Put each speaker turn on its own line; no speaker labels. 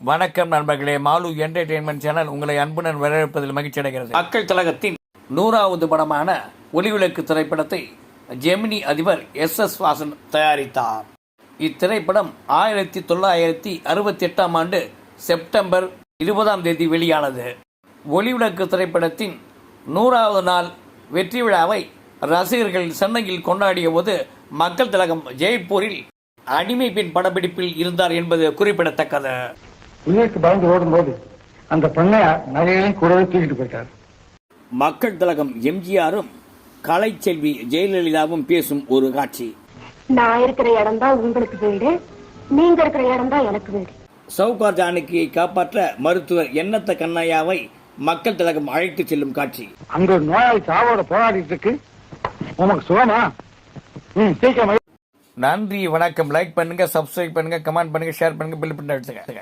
வணக்கம் நண்பர்களே, mall entertainment channel உங்களை அன்புடன் வரவேற்பதில் மகிழ்ச்சி அடைகிறது. மக்கள் திலகத்தின் 100வது படமான ஒளிவிளக்கு திரைப்படத்தை ஜெமினி அதிபர் எஸ் வாசன் தயாரித்தார். இத்திரைப்படம் 1968ஆம் ஆண்டு செப்டம்பர் 20ஆம் தேதி வெளியானது. ஒளிவிளக்கு திரைப்படத்தின் 100வது நாள் வெற்றி விழாவை ரசிகர்கள் சென்னையில் கொண்டாடிய போது மக்கள் திலகம் ஜெய்ப்பூரில் அடிமை பெண் படப்பிடிப்பில் இருந்தார் என்பது குறிப்பிடத்தக்கது.
உயிருக்கு பயந்து ஓடும்போது அந்த பண்ணையார் நகைகளையும் கூடவே தூக்கிட்டு போயிட்டார்.
மக்கள் திலகம் எம்ஜிஆரும் கலைச்செல்வி ஜெயலலிதாவும் பேசும் ஒரு காட்சி.
நான் இருக்கிற இடம் தான் உங்களுக்கு வீடு, நீங்க இருக்கிற இடம் தான் எனக்கு வீடு.
சவுகார் ஜானகியை காப்பாற்ற மருத்துவர் எண்ணத்த கண்ணையாவை மக்கள் திலகம் அழைத்து செல்லும் காட்சி.
அங்க ஒரு நோயாளி சாவோட போராடிட்டு இருக்கு, உனக்கு சுகமா? சீக்கிரம்.
நன்றி, வணக்கம். லைக் பண்ணுங்க, சப்ஸ்கிரைப் பண்ணுங்க, கமெண்ட் பண்ணுங்க, ஷேர் பண்ணுங்க, பெல் பட்டன் அழுத்துங்க.